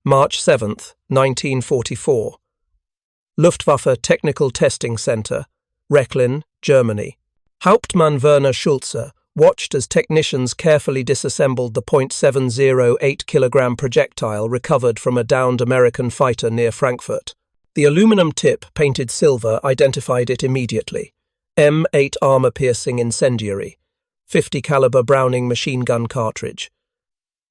March 7, 1944. Luftwaffe Technical Testing Center, Rechlin, Germany. Hauptmann Werner Schulze watched as technicians carefully disassembled the .708 kilogram projectile recovered from a downed American fighter near Frankfurt. The aluminum tip, painted silver, identified it immediately. M8 armor-piercing incendiary, 50 caliber Browning machine gun cartridge.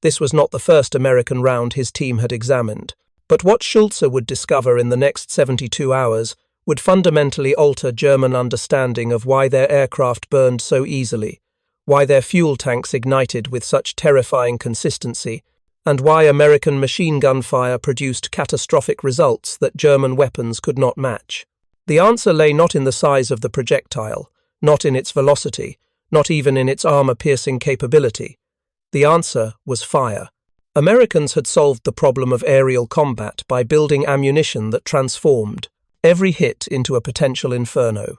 This was not the first American round his team had examined, but what Schulze would discover in the next 72 hours would fundamentally alter German understanding of why their aircraft burned so easily, why their fuel tanks ignited with such terrifying consistency, and why American machine gun fire produced catastrophic results that German weapons could not match. The answer lay not in the size of the projectile, not in its velocity, not even in its armor-piercing capability. The answer was fire. Americans had solved the problem of aerial combat by building ammunition that transformed every hit into a potential inferno.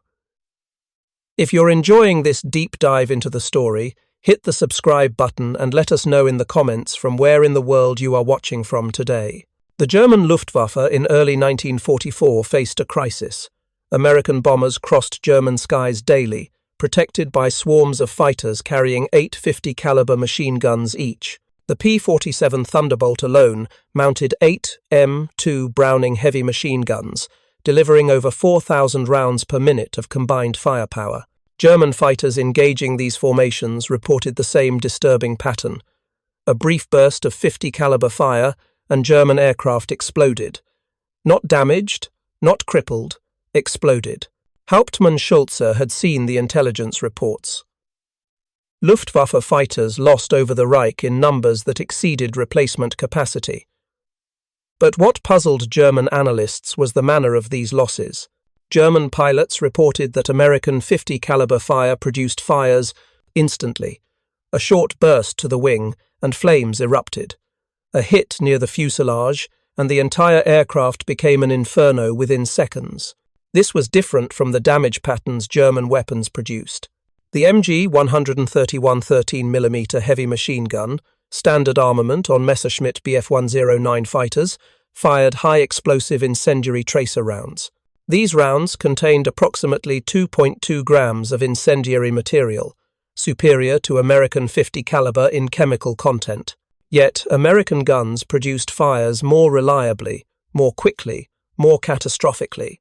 If you're enjoying this deep dive into the story, hit the subscribe button and let us know in the comments from where in the world you are watching from today. The German Luftwaffe in early 1944 faced a crisis. American bombers crossed German skies daily, protected by swarms of fighters carrying 8 50 caliber machine guns each. The P-47 Thunderbolt alone mounted 8 M2 Browning heavy machine guns, delivering over 4,000 rounds per minute of combined firepower. German fighters engaging these formations reported the same disturbing pattern. A brief burst of 50 caliber fire and German aircraft exploded. Not damaged, not crippled, exploded. Hauptmann Schulze had seen the intelligence reports. Luftwaffe fighters lost over the Reich in numbers that exceeded replacement capacity. But what puzzled German analysts was the manner of these losses. German pilots reported that American 50 caliber fire produced fires instantly. A short burst to the wing, and flames erupted. A hit near the fuselage, and the entire aircraft became an inferno within seconds. This was different from the damage patterns German weapons produced. The MG 131 13mm heavy machine gun, standard armament on Messerschmitt Bf 109 fighters, fired high-explosive incendiary tracer rounds. These rounds contained approximately 2.2 grams of incendiary material, superior to American 50 caliber in chemical content. Yet, American guns produced fires more reliably, more quickly, more catastrophically.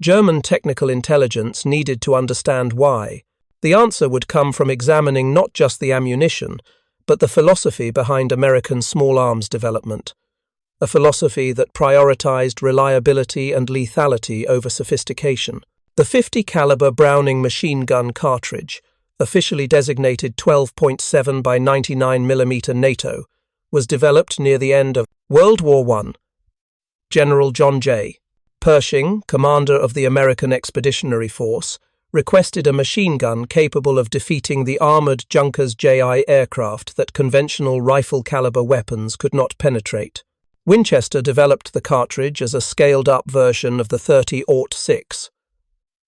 German technical intelligence needed to understand why. The answer would come from examining not just the ammunition, but the philosophy behind American small arms development. A philosophy that prioritized reliability and lethality over sophistication. The 50 caliber Browning machine gun cartridge, officially designated 12.7 by 99mm NATO, was developed near the end of World War I. General John J. Pershing, commander of the American Expeditionary Force, requested a machine gun capable of defeating the armored Junkers JI aircraft that conventional rifle-caliber weapons could not penetrate. Winchester developed the cartridge as a scaled-up version of the 30-06.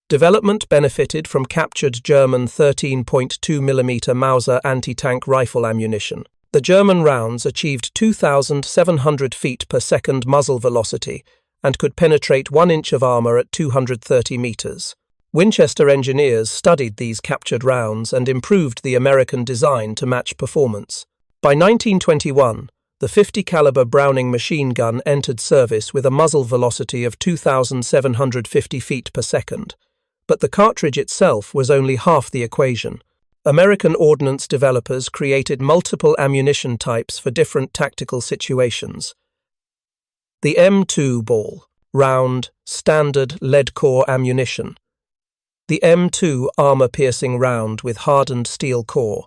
Development benefited from captured German 13.2mm Mauser anti-tank rifle ammunition. The German rounds achieved 2,700 feet per second muzzle velocity and could penetrate 1 inch of armor at 230 meters. Winchester engineers studied these captured rounds and improved the American design to match performance. By 1921, the 50 caliber Browning machine gun entered service with a muzzle velocity of 2,750 feet per second, but the cartridge itself was only half the equation. American ordnance developers created multiple ammunition types for different tactical situations. The M2 ball, round, standard lead-core ammunition. The M2 armor-piercing round with hardened steel core.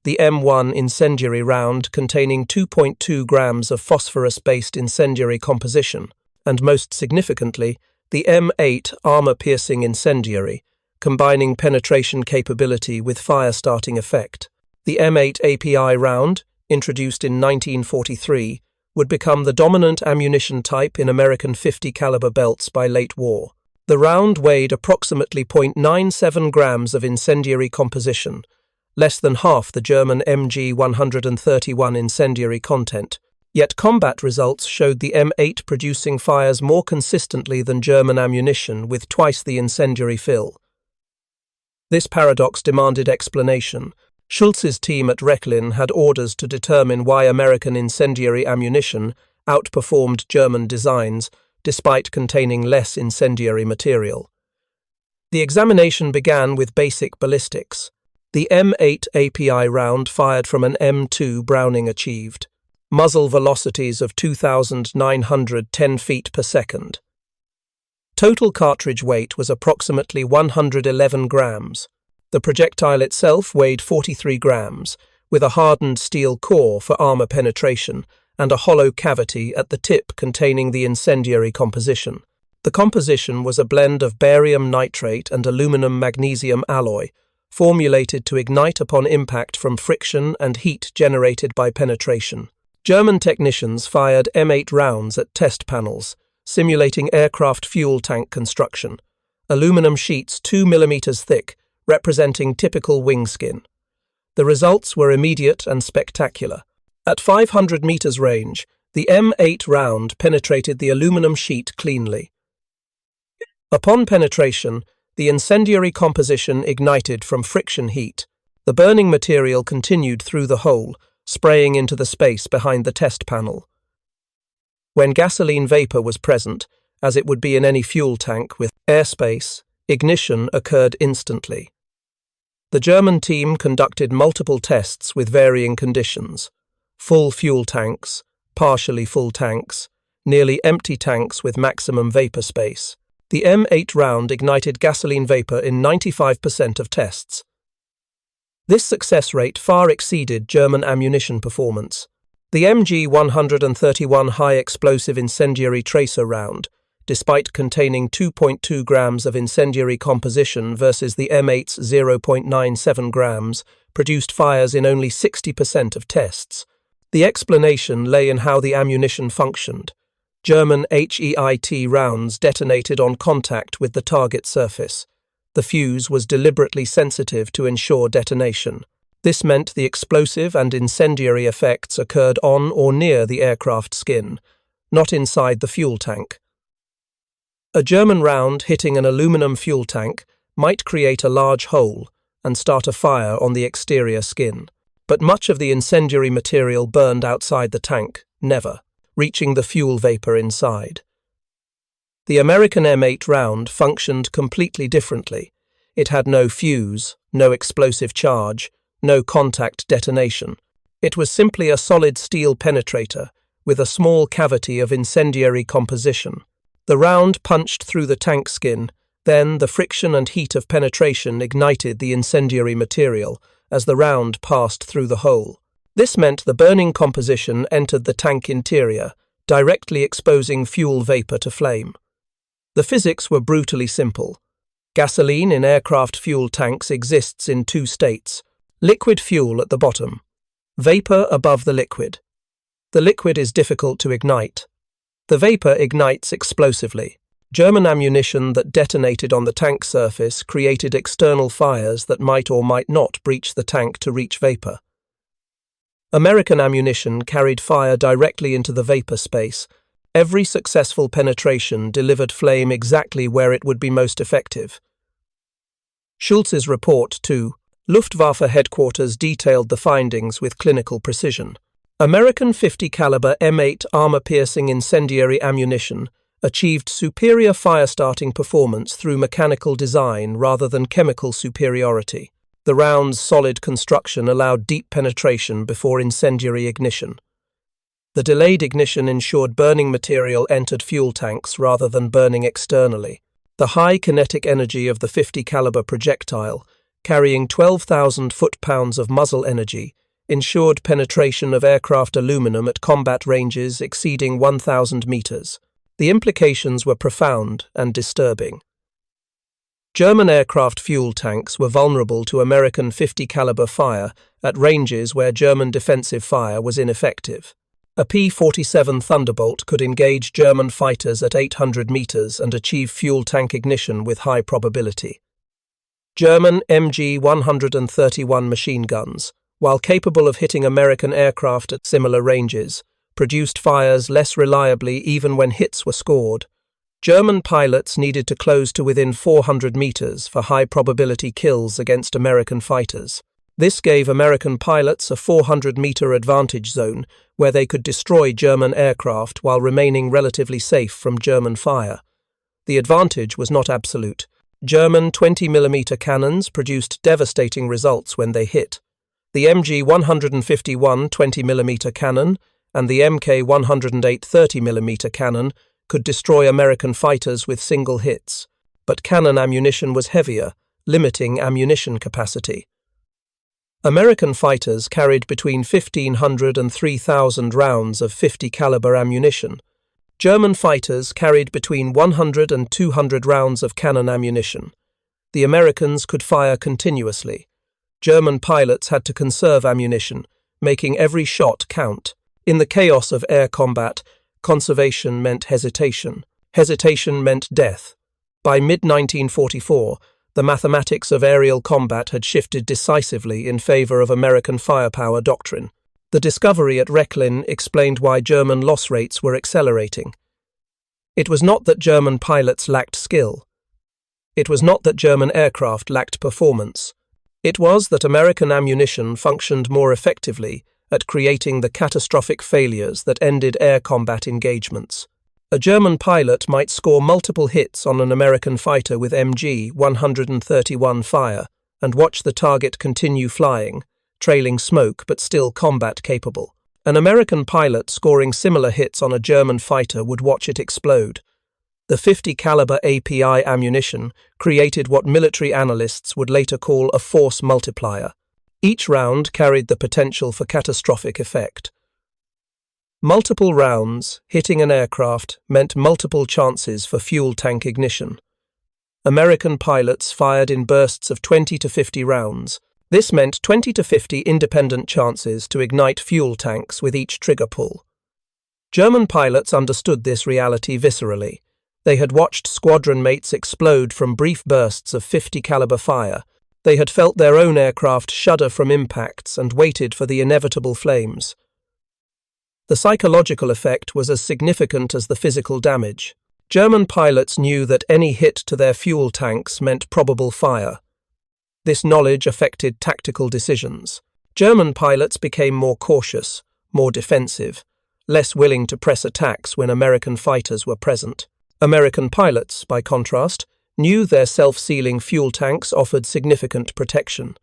The M1 incendiary round containing 2.2 grams of phosphorus-based incendiary composition. And most significantly, the M8 armor-piercing incendiary, combining penetration capability with fire-starting effect. The M8 API round, introduced in 1943, would become the dominant ammunition type in American 50 caliber belts by late war. The round weighed approximately 0.97 grams of incendiary composition, less than half the German MG 131 incendiary content. Yet combat results showed the M8 producing fires more consistently than German ammunition with twice the incendiary fill. This paradox demanded explanation. Schulze's team at Rechlin had orders to determine why American incendiary ammunition outperformed German designs despite containing less incendiary material. The examination began with basic ballistics. The M8 API round fired from an M2 Browning achieved muzzle velocities of 2,910 feet per second. Total cartridge weight was approximately 111 grams. The projectile itself weighed 43 grams, with a hardened steel core for armor penetration and a hollow cavity at the tip containing the incendiary composition. The composition was a blend of barium nitrate and aluminum-magnesium alloy, formulated to ignite upon impact from friction and heat generated by penetration. German technicians fired M8 rounds at test panels, simulating aircraft fuel tank construction. Aluminum sheets 2 mm thick, representing typical wing skin. The results were immediate and spectacular. At 500 meters range, the M8 round penetrated the aluminum sheet cleanly. Upon penetration, the incendiary composition ignited from friction heat. The burning material continued through the hole, spraying into the space behind the test panel. When gasoline vapor was present, as it would be in any fuel tank with airspace, ignition occurred instantly. The German team conducted multiple tests with varying conditions: full fuel tanks, partially full tanks, nearly empty tanks with maximum vapor space. The M8 round ignited gasoline vapor in 95% of tests. This success rate far exceeded German ammunition performance. The MG-131 high-explosive incendiary tracer round, despite containing 2.2 grams of incendiary composition versus the M8's 0.97 grams, produced fires in only 60% of tests. The explanation lay in how the ammunition functioned. German HEIT rounds detonated on contact with the target surface. The fuse was deliberately sensitive to ensure detonation. This meant the explosive and incendiary effects occurred on or near the aircraft skin, not inside the fuel tank. A German round hitting an aluminum fuel tank might create a large hole and start a fire on the exterior skin, but much of the incendiary material burned outside the tank, never reaching the fuel vapor inside. The American M8 round functioned completely differently. It had no fuse, no explosive charge, no contact detonation. It was simply a solid steel penetrator with a small cavity of incendiary composition. The round punched through the tank skin, then the friction and heat of penetration ignited the incendiary material as the round passed through the hole. This meant the burning composition entered the tank interior, directly exposing fuel vapor to flame. The physics were brutally simple. Gasoline in aircraft fuel tanks exists in two states: liquid fuel at the bottom, vapor above the liquid. The liquid is difficult to ignite. The vapor ignites explosively. German ammunition that detonated on the tank surface created external fires that might or might not breach the tank to reach vapor. American ammunition carried fire directly into the vapor space. Every successful penetration delivered flame exactly where it would be most effective. Schulze's report to Luftwaffe headquarters detailed the findings with clinical precision. American 50 caliber M8 armor-piercing incendiary ammunition achieved superior fire-starting performance through mechanical design rather than chemical superiority. The round's solid construction allowed deep penetration before incendiary ignition. The delayed ignition ensured burning material entered fuel tanks rather than burning externally. The high kinetic energy of the 50 caliber projectile, carrying 12,000 foot-pounds of muzzle energy, ensured penetration of aircraft aluminum at combat ranges exceeding 1,000 meters. The implications were profound and disturbing. German aircraft fuel tanks were vulnerable to American 50 caliber fire at ranges where German defensive fire was ineffective. A P-47 Thunderbolt could engage German fighters at 800 meters and achieve fuel tank ignition with high probability. German MG-131 machine guns, while capable of hitting American aircraft at similar ranges, produced fires less reliably even when hits were scored. German pilots needed to close to within 400 meters for high-probability kills against American fighters. This gave American pilots a 400-meter advantage zone where they could destroy German aircraft while remaining relatively safe from German fire. The advantage was not absolute. German 20mm cannons produced devastating results when they hit. The MG-151 20mm cannon and the Mk-108 30mm cannon could destroy American fighters with single hits, but cannon ammunition was heavier, limiting ammunition capacity. American fighters carried between 1,500 and 3,000 rounds of 50 caliber ammunition. German fighters carried between 100 and 200 rounds of cannon ammunition. The Americans could fire continuously. German pilots had to conserve ammunition, making every shot count. In the chaos of air combat, conservation meant hesitation. Hesitation meant death. By mid-1944, the mathematics of aerial combat had shifted decisively in favor of American firepower doctrine. The discovery at Rechlin explained why German loss rates were accelerating. It was not that German pilots lacked skill. It was not that German aircraft lacked performance. It was that American ammunition functioned more effectively at creating the catastrophic failures that ended air combat engagements. A German pilot might score multiple hits on an American fighter with MG-131 fire and watch the target continue flying, trailing smoke but still combat-capable. An American pilot scoring similar hits on a German fighter would watch it explode. The 50 caliber API ammunition created what military analysts would later call a force multiplier. Each round carried the potential for catastrophic effect. Multiple rounds hitting an aircraft meant multiple chances for fuel tank ignition. American pilots fired in bursts of 20 to 50 rounds. This meant 20 to 50 independent chances to ignite fuel tanks with each trigger pull. German pilots understood this reality viscerally. They had watched squadron mates explode from brief bursts of 50 caliber fire. They had felt their own aircraft shudder from impacts and waited for the inevitable flames. The psychological effect was as significant as the physical damage. German pilots knew that any hit to their fuel tanks meant probable fire. This knowledge affected tactical decisions. German pilots became more cautious, more defensive, less willing to press attacks when American fighters were present. American pilots, by contrast, knew their self-sealing fuel tanks offered significant protection.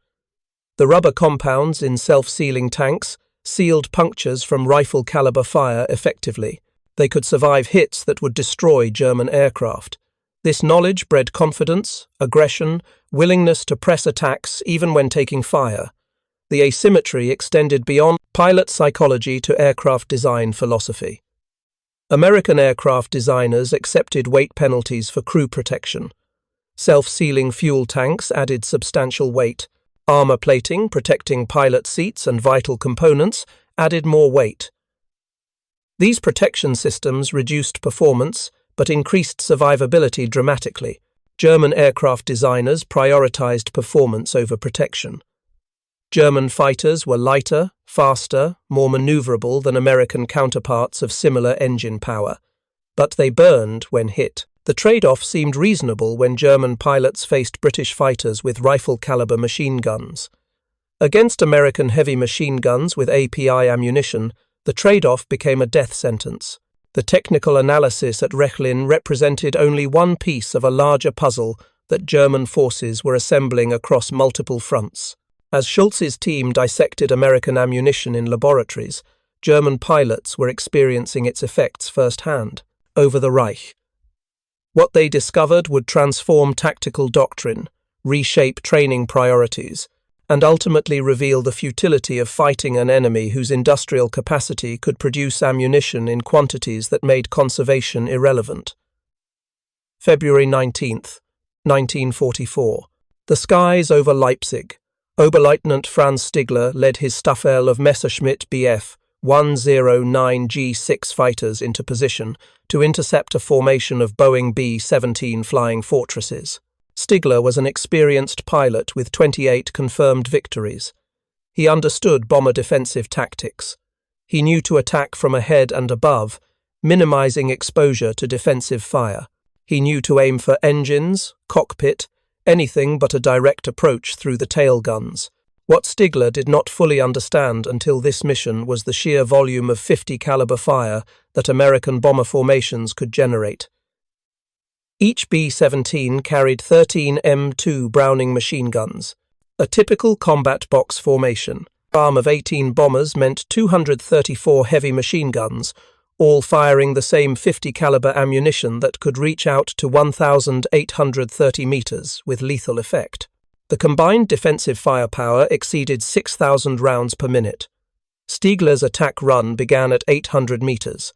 The rubber compounds in self-sealing tanks sealed punctures from rifle-caliber fire effectively. They could survive hits that would destroy German aircraft. This knowledge bred confidence, aggression, willingness to press attacks even when taking fire. The asymmetry extended beyond pilot psychology to aircraft design philosophy. American aircraft designers accepted weight penalties for crew protection. Self-sealing fuel tanks added substantial weight. Armor plating, protecting pilot seats and vital components, added more weight. These protection systems reduced performance but increased survivability dramatically. German aircraft designers prioritized performance over protection. German fighters were lighter, faster, more maneuverable than American counterparts of similar engine power, but they burned when hit. The trade-off seemed reasonable when German pilots faced British fighters with rifle-caliber machine guns. Against American heavy machine guns with API ammunition, the trade-off became a death sentence. The technical analysis at Rechlin represented only one piece of a larger puzzle that German forces were assembling across multiple fronts. As Schulze's team dissected American ammunition in laboratories, German pilots were experiencing its effects firsthand. Over the Reich. What they discovered would transform tactical doctrine, reshape training priorities, and ultimately reveal the futility of fighting an enemy whose industrial capacity could produce ammunition in quantities that made conservation irrelevant. February 19th, 1944. The skies over Leipzig. Oberleutnant Franz Stigler led his Staffel of Messerschmitt Bf 109G6 fighters into position to intercept a formation of Boeing B-17 flying fortresses. Stigler was an experienced pilot with 28 confirmed victories. He understood bomber defensive tactics. He knew to attack from ahead and above, minimizing exposure to defensive fire. He knew to aim for engines, cockpit, anything but a direct approach through the tail guns. What Stigler did not fully understand until this mission was the sheer volume of 50 caliber fire that American bomber formations could generate. Each B-17 carried 13 M2 Browning machine guns, a typical combat box formation. The arm of 18 bombers meant 234 heavy machine guns, all firing the same 50 caliber ammunition that could reach out to 1,830 meters with lethal effect. The combined defensive firepower exceeded 6,000 rounds per minute. Stigler's attack run began at 800 meters.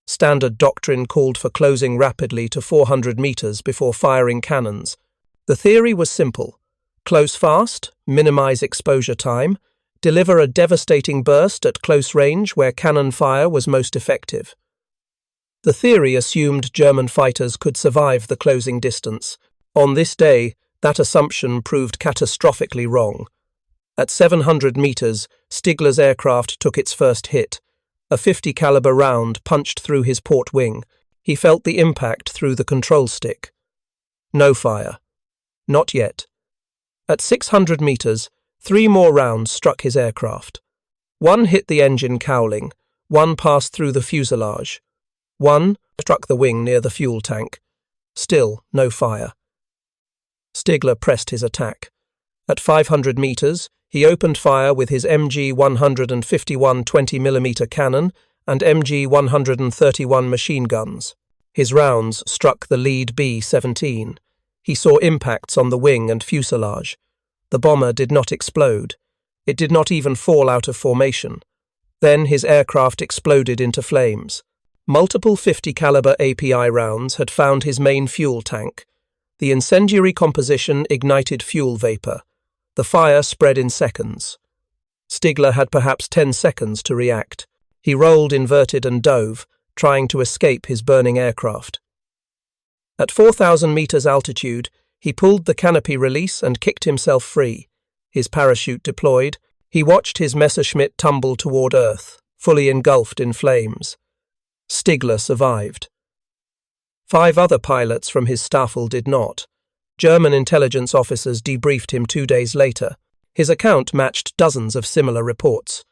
Standard doctrine called for closing rapidly to 400 meters before firing cannons. The theory was simple: close fast, minimize exposure time, deliver a devastating burst at close range where cannon fire was most effective. The theory assumed German fighters could survive the closing distance. On this day, that assumption proved catastrophically wrong. At 700 meters, Stigler's aircraft took its first hit. A 50 caliber round punched through his port wing. He felt the impact through the control stick. No fire. Not yet. At 600 meters, 3 more rounds struck his aircraft. One hit the engine cowling, one passed through the fuselage. One struck the wing near the fuel tank. Still no fire. Stigler pressed his attack. At 500 meters, he opened fire with his MG-151 20mm cannon and MG-131 machine guns. His rounds struck the lead B-17. He saw impacts on the wing and fuselage. The bomber did not explode. It did not even fall out of formation. Then his aircraft exploded into flames. Multiple 50 caliber API rounds had found his main fuel tank. The incendiary composition ignited fuel vapor. The fire spread in seconds. Stigler had perhaps 10 seconds to react. He rolled, inverted, and dove, trying to escape his burning aircraft. At 4,000 meters altitude, he pulled the canopy release and kicked himself free. His parachute deployed. He watched his Messerschmitt tumble toward Earth, fully engulfed in flames. Stigler survived. 5 other pilots from his Staffel did not. German intelligence officers debriefed him 2 days later. His account matched dozens of similar reports.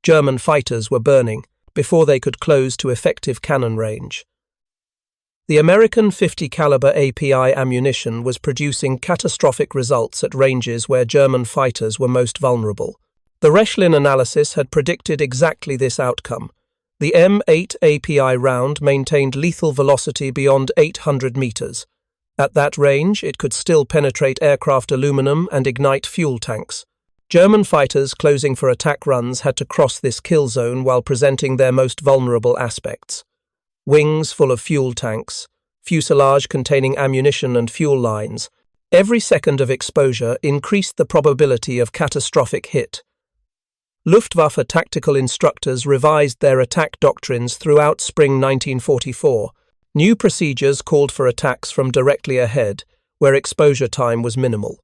German fighters were burning before they could close to effective cannon range. The American 50 caliber API ammunition was producing catastrophic results at ranges where German fighters were most vulnerable. The Rechlin analysis had predicted exactly this outcome. The M8 API round maintained lethal velocity beyond 800 meters. At that range, it could still penetrate aircraft aluminum and ignite fuel tanks. German fighters closing for attack runs had to cross this kill zone while presenting their most vulnerable aspects. Wings full of fuel tanks, fuselage containing ammunition and fuel lines. Every second of exposure increased the probability of catastrophic hit. Luftwaffe tactical instructors revised their attack doctrines throughout spring 1944. New procedures called for attacks from directly ahead, where exposure time was minimal.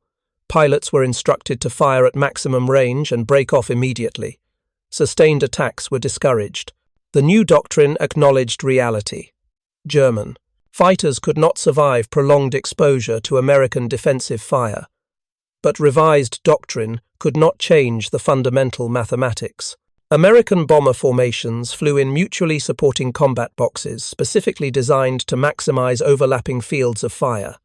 Pilots were instructed to fire at maximum range and break off immediately. Sustained attacks were discouraged. The new doctrine acknowledged reality. German fighters could not survive prolonged exposure to American defensive fire. But revised doctrine could not change the fundamental mathematics. American bomber formations flew in mutually supporting combat boxes specifically designed to maximize overlapping fields of fire.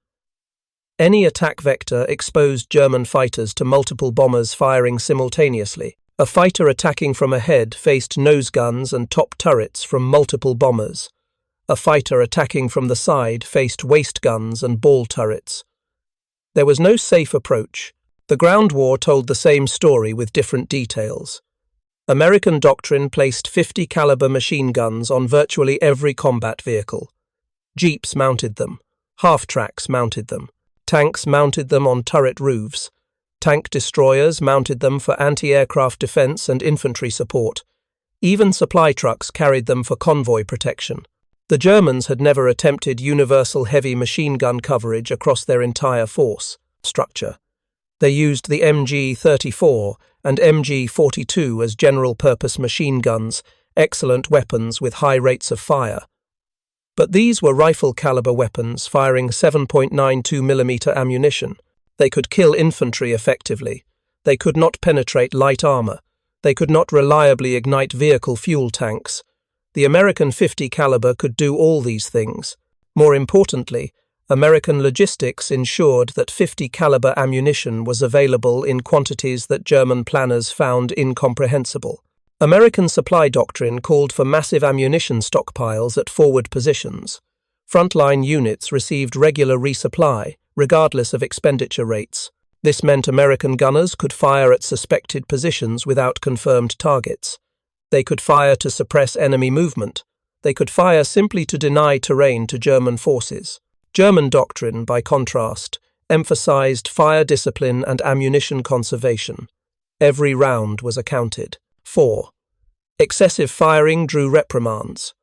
Any attack vector exposed German fighters to multiple bombers firing simultaneously. A fighter attacking from ahead faced nose guns and top turrets from multiple bombers. A fighter attacking from the side faced waist guns and ball turrets. There was no safe approach. The ground war told the same story with different details. American doctrine placed 50 caliber machine guns on virtually every combat vehicle. Jeeps mounted them. Half-tracks mounted them. Tanks mounted them on turret roofs. Tank destroyers mounted them for anti-aircraft defense and infantry support. Even supply trucks carried them for convoy protection. The Germans had never attempted universal heavy machine gun coverage across their entire force structure. They used the MG-34 and MG-42 as general-purpose machine guns excellent weapons with high rates of fire. But these were rifle-caliber weapons firing 7.92mm ammunition. They could kill infantry effectively. They could not penetrate light armor. They could not reliably ignite vehicle fuel tanks. The American .50 caliber could do all these things. More importantly, American logistics ensured that .50 caliber ammunition was available in quantities that German planners found incomprehensible. American supply doctrine called for massive ammunition stockpiles at forward positions. Frontline units received regular resupply, regardless of expenditure rates. This meant American gunners could fire at suspected positions without confirmed targets. They could fire to suppress enemy movement. They could fire simply to deny terrain to German forces. German doctrine, by contrast, emphasized fire discipline and ammunition conservation. Every round was accounted. 4. Excessive firing drew reprimands.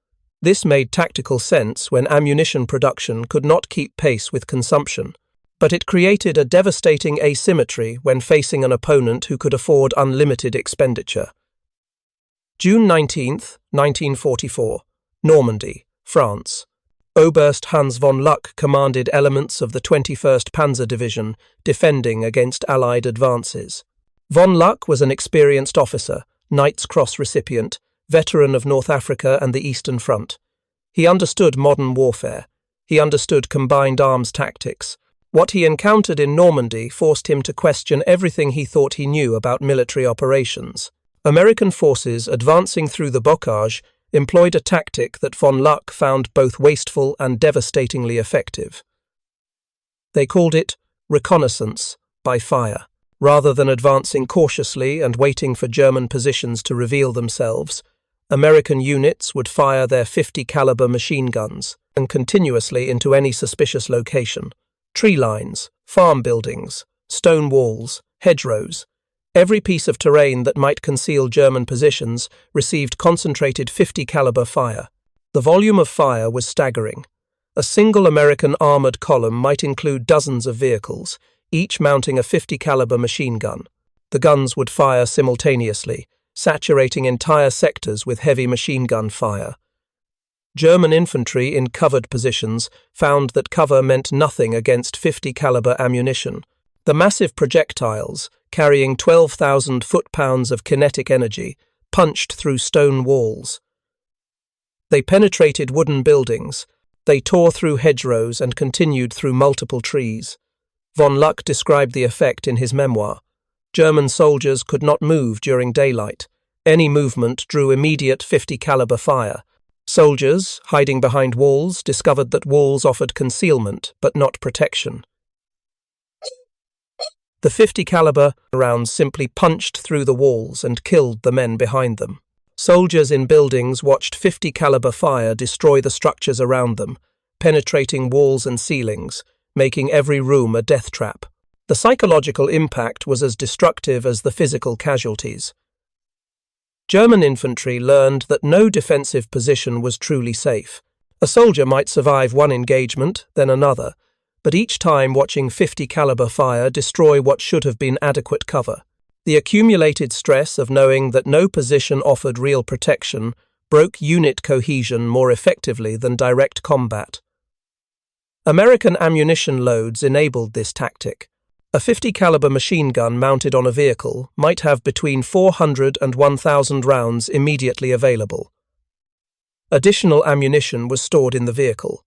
This made tactical sense when ammunition production could not keep pace with consumption, but it created a devastating asymmetry when facing an opponent who could afford unlimited expenditure. June 19, 1944. Normandy, France. Oberst Hans von Luck commanded elements of the 21st Panzer Division defending against Allied advances. Von Luck was an experienced officer, Knight's Cross recipient, veteran of North Africa and the Eastern Front. He understood modern warfare. He understood combined arms tactics. What he encountered in Normandy forced him to question everything he thought he knew about military operations. American forces advancing through the bocage employed a tactic that von Luck found both wasteful and devastatingly effective. They called it Reconnaissance by fire. Rather than advancing cautiously and waiting for German positions to reveal themselves, American units would fire their .50 caliber machine guns and continuously into any suspicious location. Tree lines, farm buildings, stone walls, hedgerows. Every piece of terrain that might conceal German positions received concentrated .50 caliber fire. The volume of fire was staggering. A single American armored column might include dozens of vehicles, each mounting a .50 caliber machine gun. The guns would fire simultaneously, saturating entire sectors with heavy machine gun fire. German infantry in covered positions found that cover meant nothing against .50 caliber ammunition. The massive projectiles, carrying 12,000 foot-pounds of kinetic energy, punched through stone walls. They penetrated wooden buildings. They tore through hedgerows and continued through multiple trees. Von Luck described the effect in his memoir. German soldiers could not move during daylight. Any movement drew immediate .50 caliber fire. Soldiers, hiding behind walls, discovered that walls offered concealment but not protection. The .50 caliber rounds simply punched through the walls and killed the men behind them. Soldiers in buildings watched .50 caliber fire destroy the structures around them, penetrating walls and ceilings, making every room a death trap. The psychological impact was as destructive as the physical casualties. German infantry learned that no defensive position was truly safe. A soldier might survive one engagement, then another, but each time watching .50 caliber fire destroy what should have been adequate cover. The accumulated stress of knowing that no position offered real protection broke unit cohesion more effectively than direct combat. American ammunition loads enabled this tactic. A .50 caliber machine gun mounted on a vehicle might have between 400 and 1,000 rounds immediately available. Additional ammunition was stored in the vehicle.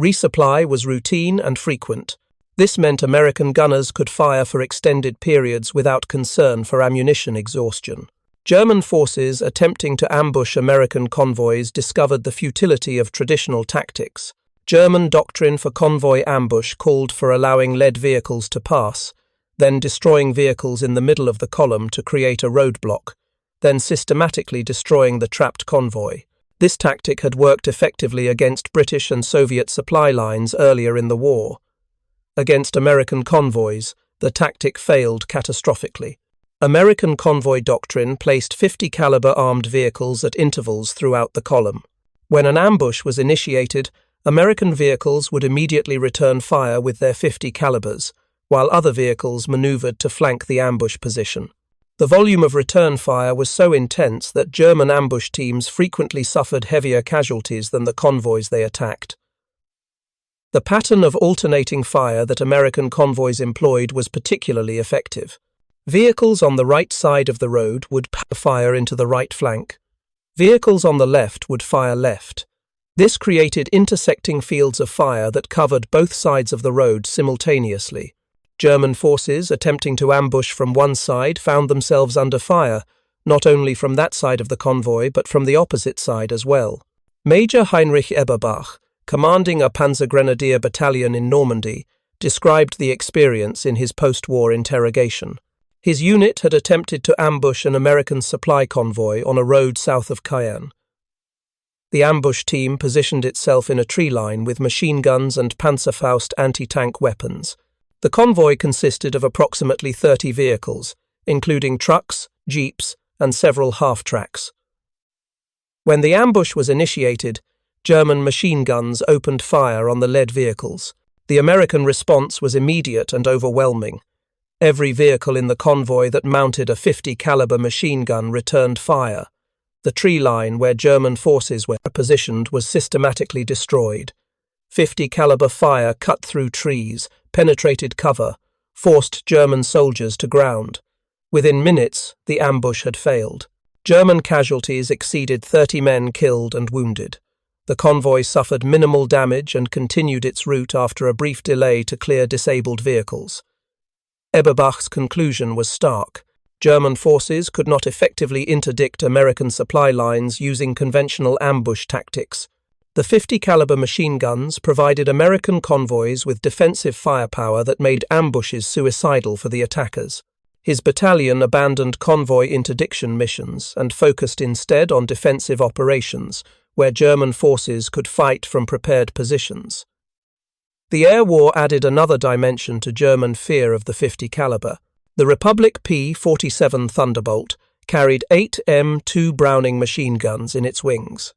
Resupply was routine and frequent. This meant American gunners could fire for extended periods without concern for ammunition exhaustion. German forces attempting to ambush American convoys discovered the futility of traditional tactics. German doctrine for convoy ambush called for allowing led vehicles to pass, then destroying vehicles in the middle of the column to create a roadblock, then systematically destroying the trapped convoy. This tactic had worked effectively against British and Soviet supply lines earlier in the war. Against American convoys, the tactic failed catastrophically. American convoy doctrine placed .50 caliber armed vehicles at intervals throughout the column. When an ambush was initiated, American vehicles would immediately return fire with their .50 calibers, while other vehicles maneuvered to flank the ambush position. The volume of return fire was so intense that German ambush teams frequently suffered heavier casualties than the convoys they attacked. The pattern of alternating fire that American convoys employed was particularly effective. Vehicles on the right side of the road would fire into the right flank. Vehicles on the left would fire left. This created intersecting fields of fire that covered both sides of the road simultaneously. German forces attempting to ambush from one side found themselves under fire, not only from that side of the convoy but from the opposite side as well. Major Heinrich Eberbach, commanding a Panzergrenadier battalion in Normandy, described the experience in his post-war interrogation. His unit had attempted to ambush an American supply convoy on a road south of Cayenne. The ambush team positioned itself in a tree line with machine guns and Panzerfaust anti-tank weapons. The convoy consisted of approximately 30 vehicles, including trucks, jeeps, and several half-tracks. When the ambush was initiated, German machine guns opened fire on the led vehicles. The American response was immediate and overwhelming. Every vehicle in the convoy that mounted a .50 caliber machine gun returned fire. The tree line where German forces were positioned was systematically destroyed. .50 caliber fire cut through trees, penetrated cover, forced German soldiers to ground. Within minutes, the ambush had failed. German casualties exceeded 30 men killed and wounded. The convoy suffered minimal damage and continued its route after a brief delay to clear disabled vehicles. Eberbach's conclusion was stark. German forces could not effectively interdict American supply lines using conventional ambush tactics. The .50 caliber machine guns provided American convoys with defensive firepower that made ambushes suicidal for the attackers. His battalion abandoned convoy interdiction missions and focused instead on defensive operations, where German forces could fight from prepared positions. The air war added another dimension to German fear of the .50 caliber. The Republic P-47 Thunderbolt carried 8 M2 Browning machine guns in its wings.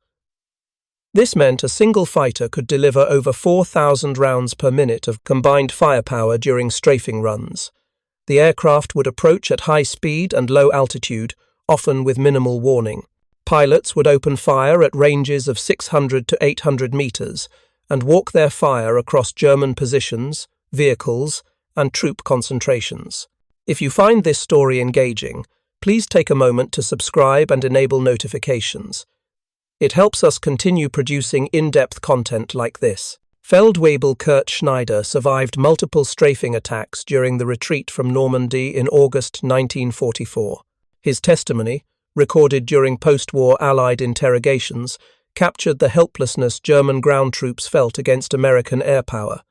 This meant a single fighter could deliver over 4,000 rounds per minute of combined firepower during strafing runs. The aircraft would approach at high speed and low altitude, often with minimal warning. Pilots would open fire at ranges of 600 to 800 meters and walk their fire across German positions, vehicles, and troop concentrations. If you find this story engaging, please take a moment to subscribe and enable notifications. It helps us continue producing in-depth content like this. Feldwebel Kurt Schneider survived multiple strafing attacks during the retreat from Normandy in August 1944. His testimony, recorded during post-war Allied interrogations, captured the helplessness German ground troops felt against American air power.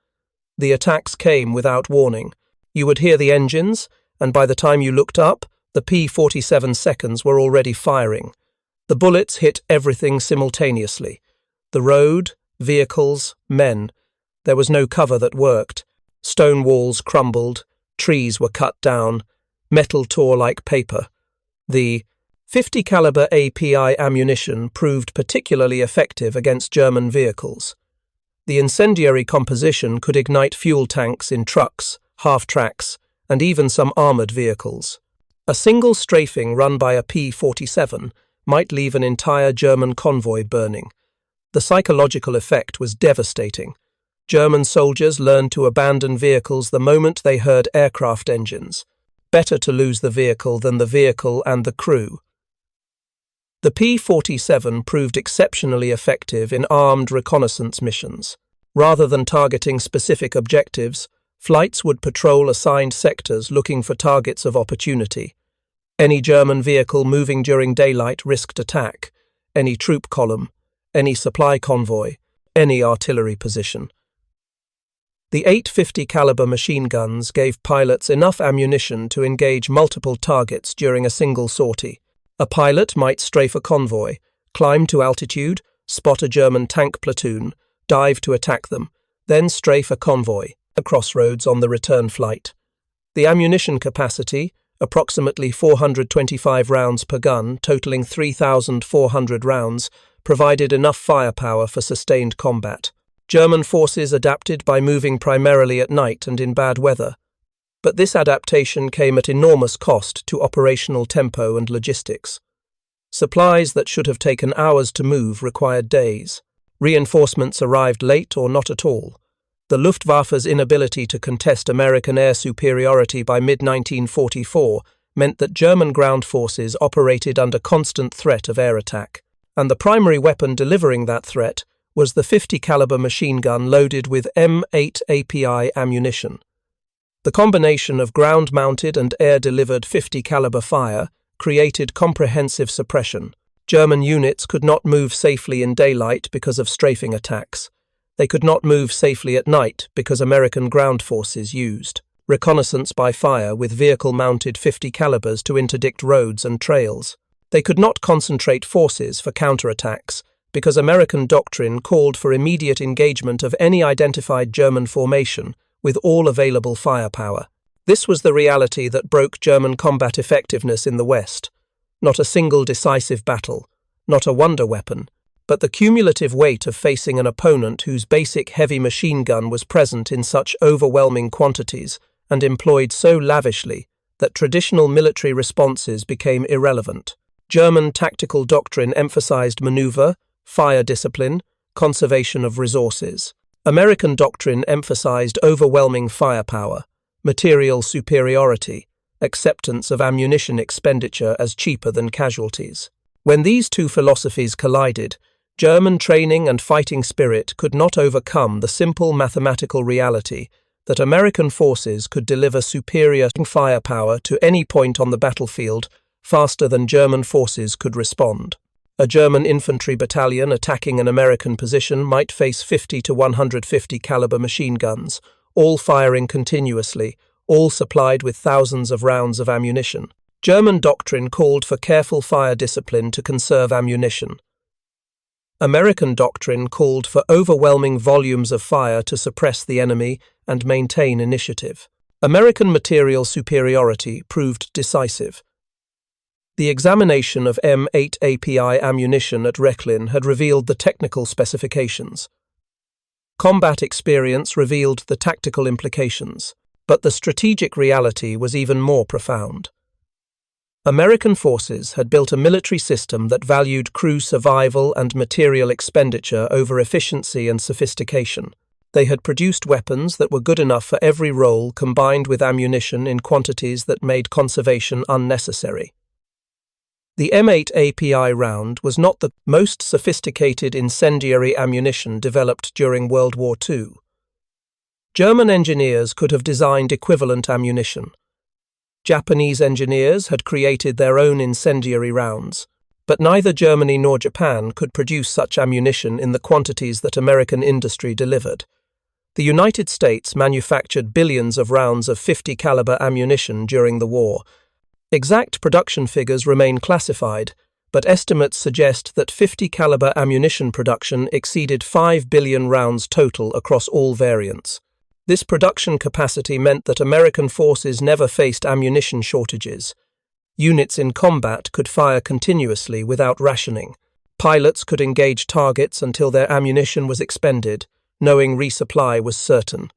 The attacks came without warning. You would hear the engines, and by the time you looked up, the P-47 seconds were already firing. The bullets hit everything simultaneously. The road, vehicles, men. There was no cover that worked. Stone walls crumbled, trees were cut down, metal tore like paper. The .50 caliber API ammunition proved particularly effective against German vehicles. The incendiary composition could ignite fuel tanks in trucks, half-tracks, and even some armored vehicles. A single strafing run by a P-47 might leave an entire German convoy burning. The psychological effect was devastating. German soldiers learned to abandon vehicles the moment they heard aircraft engines. Better to lose the vehicle than the vehicle and the crew. The P-47 proved exceptionally effective in armed reconnaissance missions. Rather than targeting specific objectives, flights would patrol assigned sectors looking for targets of opportunity. Any German vehicle moving during daylight risked attack, any troop column, any supply convoy, any artillery position. The 850 caliber machine guns gave pilots enough ammunition to engage multiple targets during a single sortie. A pilot might strafe a convoy, climb to altitude, spot a German tank platoon, dive to attack them, then strafe a convoy, a crossroads on the return flight. The ammunition capacity, approximately 425 rounds per gun, totaling 3,400 rounds, provided enough firepower for sustained combat. German forces adapted by moving primarily at night and in bad weather. But this adaptation came at enormous cost to operational tempo and logistics. Supplies that should have taken hours to move required days. Reinforcements arrived late or not at all. The Luftwaffe's inability to contest American air superiority by mid-1944 meant that German ground forces operated under constant threat of air attack, and the primary weapon delivering that threat was the 50-caliber machine gun loaded with M8 API ammunition. The combination of ground-mounted and air-delivered 50-caliber fire created comprehensive suppression. German units could not move safely in daylight because of strafing attacks. They could not move safely at night because American ground forces used reconnaissance by fire with vehicle-mounted 50 calibers to interdict roads and trails. They could not concentrate forces for counterattacks because American doctrine called for immediate engagement of any identified German formation with all available firepower. This was the reality that broke German combat effectiveness in the West. Not a single decisive battle, not a wonder weapon, but the cumulative weight of facing an opponent whose basic heavy machine gun was present in such overwhelming quantities and employed so lavishly that traditional military responses became irrelevant. German tactical doctrine emphasized maneuver, fire discipline, conservation of resources. American doctrine emphasized overwhelming firepower, material superiority, acceptance of ammunition expenditure as cheaper than casualties. When these two philosophies collided, German training and fighting spirit could not overcome the simple mathematical reality that American forces could deliver superior firepower to any point on the battlefield faster than German forces could respond. A German infantry battalion attacking an American position might face 50 to 150 caliber machine guns, all firing continuously, all supplied with thousands of rounds of ammunition. German doctrine called for careful fire discipline to conserve ammunition. American doctrine called for overwhelming volumes of fire to suppress the enemy and maintain initiative. American material superiority proved decisive. The examination of M8 API ammunition at Rechlin had revealed the technical specifications. Combat experience revealed the tactical implications, but the strategic reality was even more profound. American forces had built a military system that valued crew survival and material expenditure over efficiency and sophistication. They had produced weapons that were good enough for every role combined with ammunition in quantities that made conservation unnecessary. The M8 API round was not the most sophisticated incendiary ammunition developed during World War II. German engineers could have designed equivalent ammunition. Japanese engineers had created their own incendiary rounds, but neither Germany nor Japan could produce such ammunition in the quantities that American industry delivered. The United States manufactured billions of rounds of 50 caliber ammunition during the war. Exact production figures remain classified, but estimates suggest that 50 caliber ammunition production exceeded 5 billion rounds total across all variants. This production capacity meant that American forces never faced ammunition shortages. Units in combat could fire continuously without rationing. Pilots could engage targets until their ammunition was expended, knowing resupply was certain.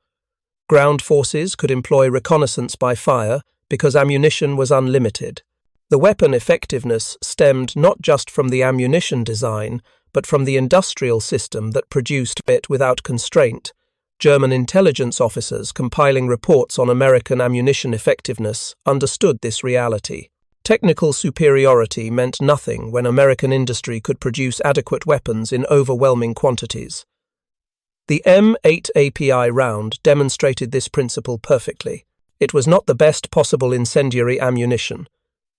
Ground forces could employ reconnaissance by fire because ammunition was unlimited. The weapon effectiveness stemmed not just from the ammunition design, but from the industrial system that produced it without constraint. German intelligence officers compiling reports on American ammunition effectiveness understood this reality. Technical superiority meant nothing when American industry could produce adequate weapons in overwhelming quantities. The M8 API round demonstrated this principle perfectly. It was not the best possible incendiary ammunition,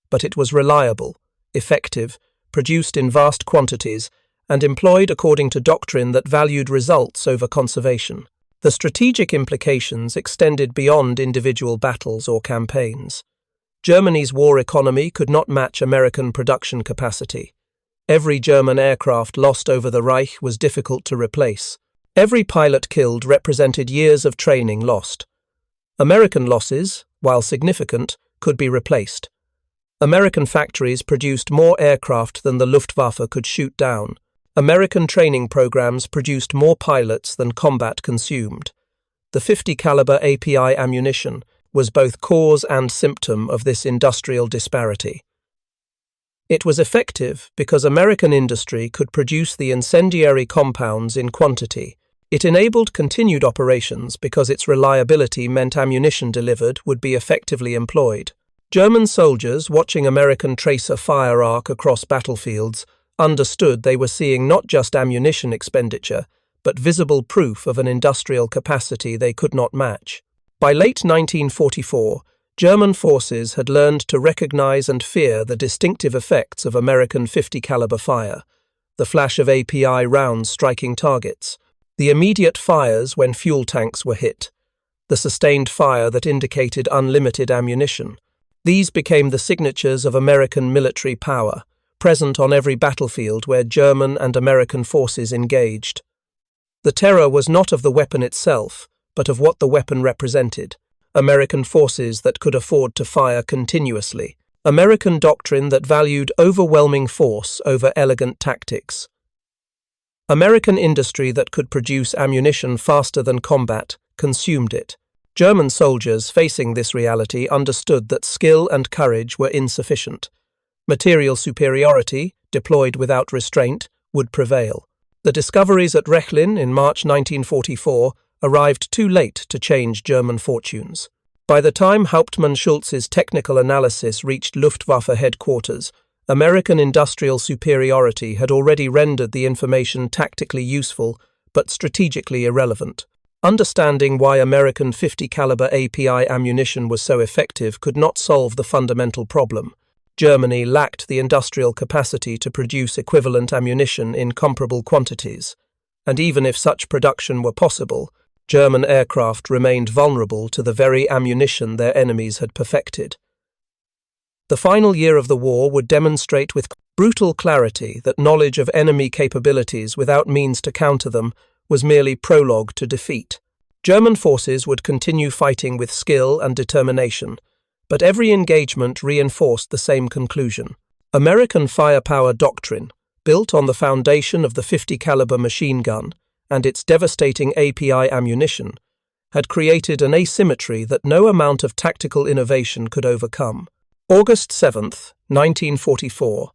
but it was reliable, effective, produced in vast quantities, and employed according to doctrine that valued results over conservation. The strategic implications extended beyond individual battles or campaigns. Germany's war economy could not match American production capacity. Every German aircraft lost over the Reich was difficult to replace. Every pilot killed represented years of training lost. American losses, while significant, could be replaced. American factories produced more aircraft than the Luftwaffe could shoot down. American training programs produced more pilots than combat consumed. The 50 caliber API ammunition, was both cause and symptom of this industrial disparity. It was effective because American industry could produce the incendiary compounds in quantity. It enabled continued operations because its reliability meant ammunition delivered would be effectively employed. German soldiers, watching American tracer fire arc across battlefields, understood they were seeing not just ammunition expenditure, but visible proof of an industrial capacity they could not match. By late 1944, German forces had learned to recognize and fear the distinctive effects of American .50 caliber fire, the flash of API rounds striking targets, the immediate fires when fuel tanks were hit, the sustained fire that indicated unlimited ammunition. These became the signatures of American military power, present on every battlefield where German and American forces engaged. The terror was not of the weapon itself, but of what the weapon represented. American forces that could afford to fire continuously. American doctrine that valued overwhelming force over elegant tactics. American industry that could produce ammunition faster than combat consumed it. German soldiers facing this reality understood that skill and courage were insufficient. Material superiority, deployed without restraint, would prevail. The discoveries at Rechlin in March 1944 arrived too late to change German fortunes. By the time Hauptmann Schulze's technical analysis reached Luftwaffe headquarters, American industrial superiority had already rendered the information tactically useful but strategically irrelevant. Understanding why American .50 caliber API ammunition was so effective could not solve the fundamental problem. Germany lacked the industrial capacity to produce equivalent ammunition in comparable quantities, and even if such production were possible, German aircraft remained vulnerable to the very ammunition their enemies had perfected. The final year of the war would demonstrate with brutal clarity that knowledge of enemy capabilities without means to counter them was merely prologue to defeat. German forces would continue fighting with skill and determination, but every engagement reinforced the same conclusion. American firepower doctrine, built on the foundation of the .50 caliber machine gun and its devastating API ammunition, had created an asymmetry that no amount of tactical innovation could overcome. August 7th, 1944.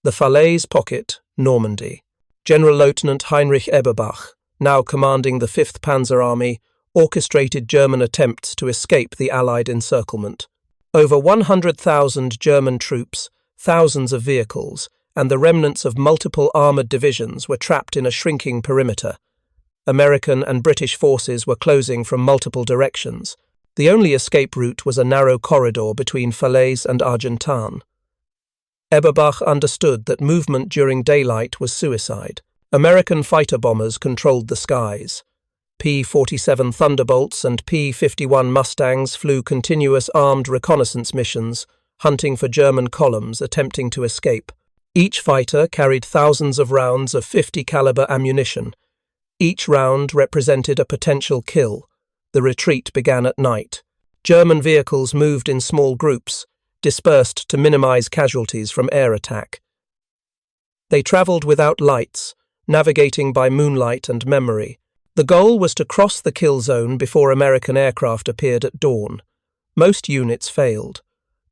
The Falaise pocket, Normandy. General Lieutenant Heinrich Eberbach, now commanding the 5th Panzer Army, orchestrated German attempts to escape the Allied encirclement. Over 100,000 German troops, thousands of vehicles, and the remnants of multiple armoured divisions were trapped in a shrinking perimeter. American and British forces were closing from multiple directions. The only escape route was a narrow corridor between Falaise and Argentan. Eberbach understood that movement during daylight was suicide. American fighter bombers controlled the skies. P-47 Thunderbolts and P-51 Mustangs flew continuous armed reconnaissance missions, hunting for German columns attempting to escape. Each fighter carried thousands of rounds of .50 caliber ammunition. Each round represented a potential kill. The retreat began at night. German vehicles moved in small groups, dispersed to minimize casualties from air attack. They traveled without lights, navigating by moonlight and memory. The goal was to cross the kill zone before American aircraft appeared at dawn. Most units failed.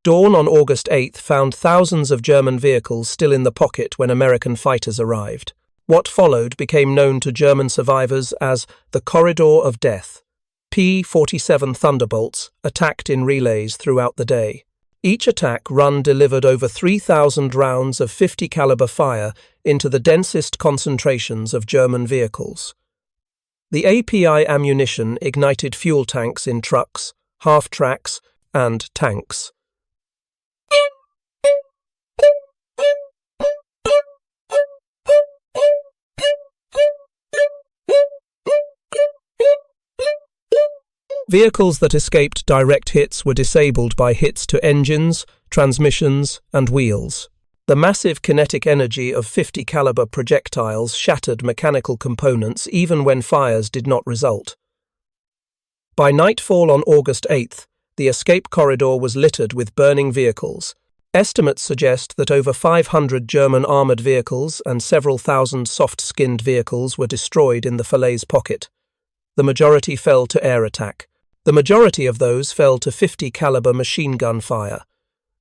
Dawn on August 8th found thousands of German vehicles still in the pocket when American fighters arrived. What followed became known to German survivors as the Corridor of Death. P-47 Thunderbolts attacked in relays throughout the day. Each attack run delivered over 3,000 rounds of .50 caliber fire into the densest concentrations of German vehicles. The API ammunition ignited fuel tanks in trucks, half-tracks, and tanks. Vehicles that escaped direct hits were disabled by hits to engines, transmissions, and wheels. The massive kinetic energy of .50 caliber projectiles shattered mechanical components even when fires did not result. By nightfall on August 8th, the escape corridor was littered with burning vehicles. Estimates suggest that over 500 German armoured vehicles and several thousand soft-skinned vehicles were destroyed in the Falaise pocket. The majority fell to air attack. The majority of those fell to 50 caliber machine gun fire.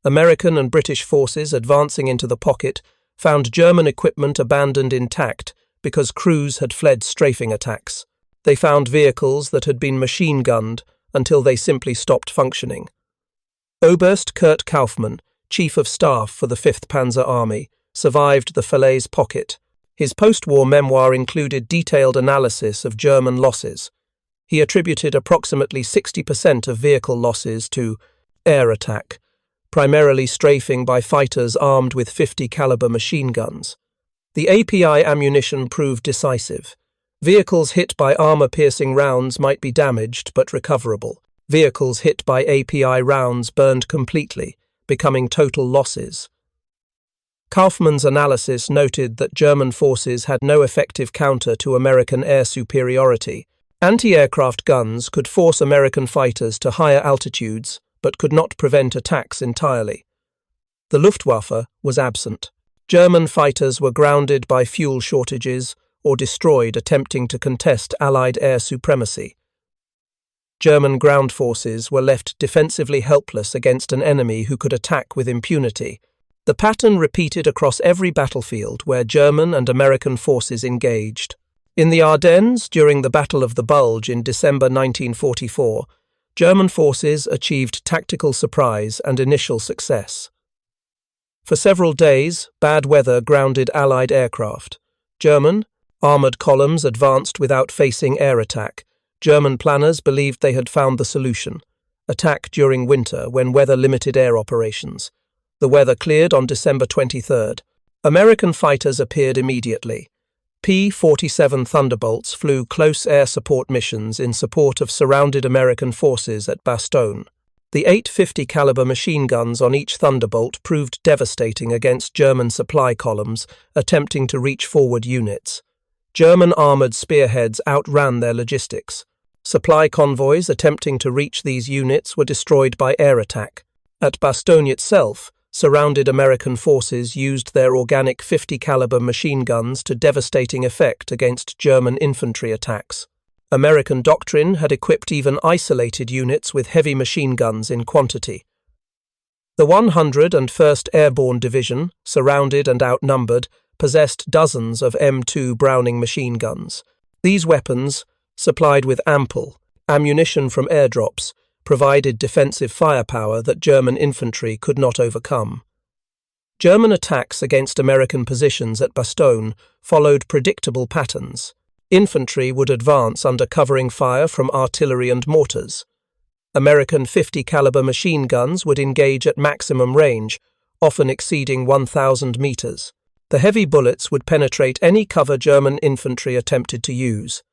American and British forces advancing into the pocket found German equipment abandoned intact because crews had fled strafing attacks. They found vehicles that had been machine-gunned until they simply stopped functioning. Oberst Kurt Kaufmann, Chief of Staff for the 5th Panzer Army, survived the Falaise pocket. His post-war memoir included detailed analysis of German losses. He attributed approximately 60% of vehicle losses to air attack, primarily strafing by fighters armed with 50 caliber machine guns. The API ammunition proved decisive. Vehicles hit by armor-piercing rounds might be damaged but recoverable. Vehicles hit by API rounds burned completely, becoming total losses. Kaufmann's analysis noted that German forces had no effective counter to American air superiority. Anti-aircraft guns could force American fighters to higher altitudes, but could not prevent attacks entirely. The Luftwaffe was absent. German fighters were grounded by fuel shortages or destroyed attempting to contest Allied air supremacy. German ground forces were left defensively helpless against an enemy who could attack with impunity. The pattern repeated across every battlefield where German and American forces engaged. In the Ardennes, during the Battle of the Bulge in December 1944, German forces achieved tactical surprise and initial success. For several days, bad weather grounded Allied aircraft. German armoured columns advanced without facing air attack. German planners believed they had found the solution: attack during winter when weather limited air operations. The weather cleared on December 23rd. American fighters appeared immediately. P-47 Thunderbolts flew close air support missions in support of surrounded American forces at Bastogne. The 850 caliber machine guns on each Thunderbolt proved devastating against German supply columns attempting to reach forward units. German armoured spearheads outran their logistics. Supply convoys attempting to reach these units were destroyed by air attack. At Bastogne itself, surrounded American forces used their organic 50 caliber machine guns to devastating effect against German infantry attacks. American doctrine had equipped even isolated units with heavy machine guns in quantity. The 101st Airborne Division, surrounded and outnumbered, possessed dozens of M2 Browning machine guns. These weapons, supplied with ample ammunition from airdrops, provided defensive firepower that German infantry could not overcome. German attacks against American positions at Bastogne followed predictable patterns. Infantry would advance under covering fire from artillery and mortars. American 50 caliber machine guns would engage at maximum range, often exceeding 1,000 meters. The heavy bullets would penetrate any cover German infantry attempted to use.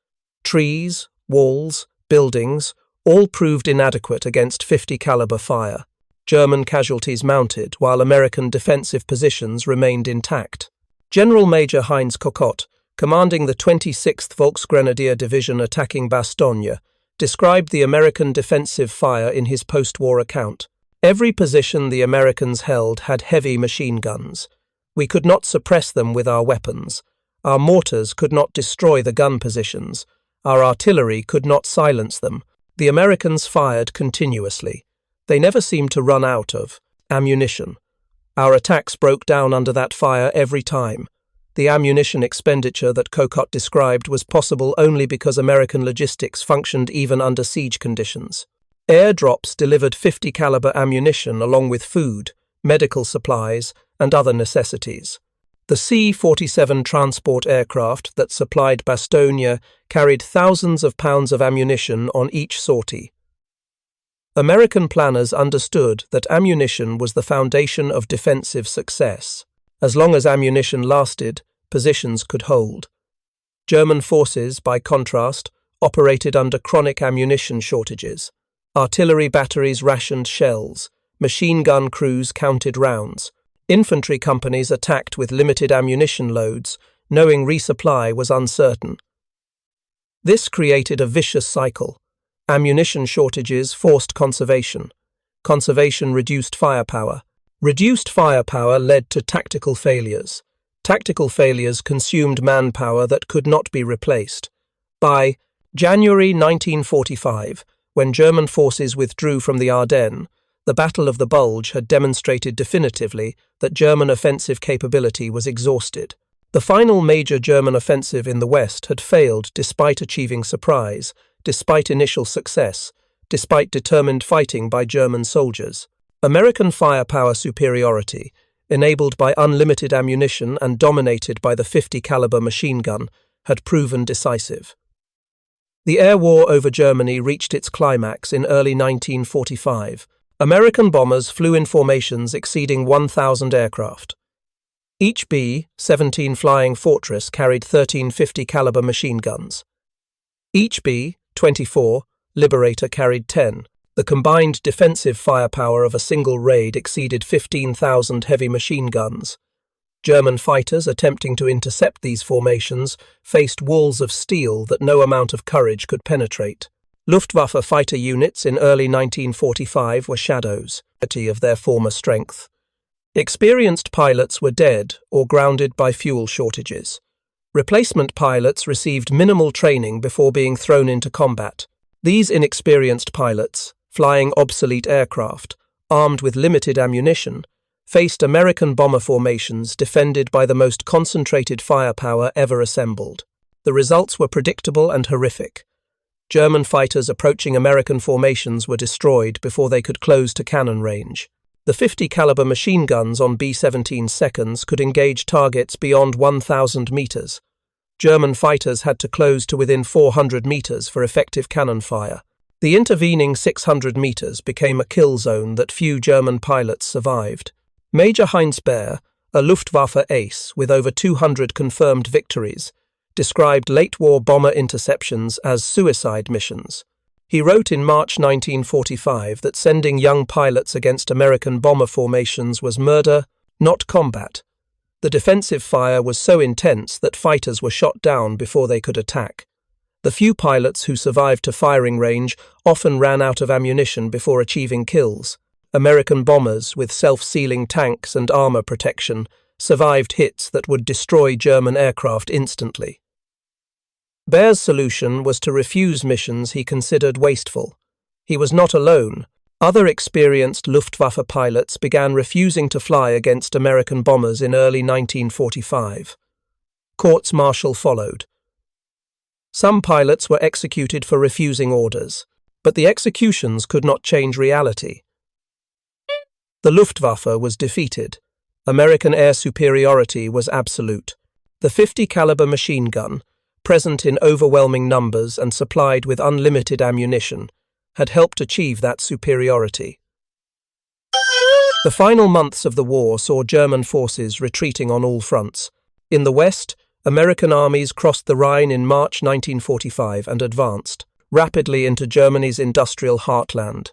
Trees, walls, buildings, all proved inadequate against 50 caliber fire. German casualties mounted while American defensive positions remained intact. General Major Heinz Kokott, commanding the 26th Volksgrenadier Division attacking Bastogne, described the American defensive fire in his post-war account. Every position the Americans held had heavy machine guns. We could not suppress them with our weapons. Our mortars could not destroy the gun positions. Our artillery could not silence them. The Americans fired continuously. They never seemed to run out of ammunition. Our attacks broke down under that fire every time. The ammunition expenditure that Kokott described was possible only because American logistics functioned even under siege conditions. Airdrops delivered 50 caliber ammunition along with food, medical supplies, and other necessities. The C-47 transport aircraft that supplied Bastogne carried thousands of pounds of ammunition on each sortie. American planners understood that ammunition was the foundation of defensive success. As long as ammunition lasted, positions could hold. German forces, by contrast, operated under chronic ammunition shortages. Artillery batteries rationed shells. Machine gun crews counted rounds. Infantry companies attacked with limited ammunition loads, knowing resupply was uncertain. This created a vicious cycle. Ammunition shortages forced conservation. Conservation reduced firepower. Reduced firepower led to tactical failures. Tactical failures consumed manpower that could not be replaced. By January 1945, when German forces withdrew from the Ardennes, the Battle of the Bulge had demonstrated definitively that German offensive capability was exhausted. The final major German offensive in the West had failed despite achieving surprise, despite initial success, despite determined fighting by German soldiers. American firepower superiority, enabled by unlimited ammunition and dominated by the 50 caliber machine gun, had proven decisive. The air war over Germany reached its climax in early 1945. American bombers flew in formations exceeding 1,000 aircraft. Each B-17 Flying Fortress carried 13 50 caliber machine guns. Each B-24 Liberator carried 10. The combined defensive firepower of a single raid exceeded 15,000 heavy machine guns. German fighters attempting to intercept these formations faced walls of steel that no amount of courage could penetrate. Luftwaffe fighter units in early 1945 were shadows of their former strength. Experienced pilots were dead or grounded by fuel shortages. Replacement pilots received minimal training before being thrown into combat. These inexperienced pilots, flying obsolete aircraft, armed with limited ammunition, faced American bomber formations defended by the most concentrated firepower ever assembled. The results were predictable and horrific. German fighters approaching American formations were destroyed before they could close to cannon range. The 50 caliber machine guns on B-17 seconds could engage targets beyond 1,000 meters. German fighters had to close to within 400 meters for effective cannon fire. The intervening 600 meters became a kill zone that few German pilots survived. Major Heinz Baer, a Luftwaffe ace with over 200 confirmed victories, described late-war bomber interceptions as suicide missions. He wrote in March 1945 that sending young pilots against American bomber formations was murder, not combat. The defensive fire was so intense that fighters were shot down before they could attack. The few pilots who survived to firing range often ran out of ammunition before achieving kills. American bombers with self-sealing tanks and armor protection survived hits that would destroy German aircraft instantly. Baer's solution was to refuse missions he considered wasteful. He was not alone. Other experienced Luftwaffe pilots began refusing to fly against American bombers in early 1945. Courts-martial followed. Some pilots were executed for refusing orders, but the executions could not change reality. The Luftwaffe was defeated. American air superiority was absolute. The 50 caliber machine gun, present in overwhelming numbers and supplied with unlimited ammunition, had helped achieve that superiority. The final months of the war saw German forces retreating on all fronts. In the West, American armies crossed the Rhine in March 1945 and advanced rapidly into Germany's industrial heartland.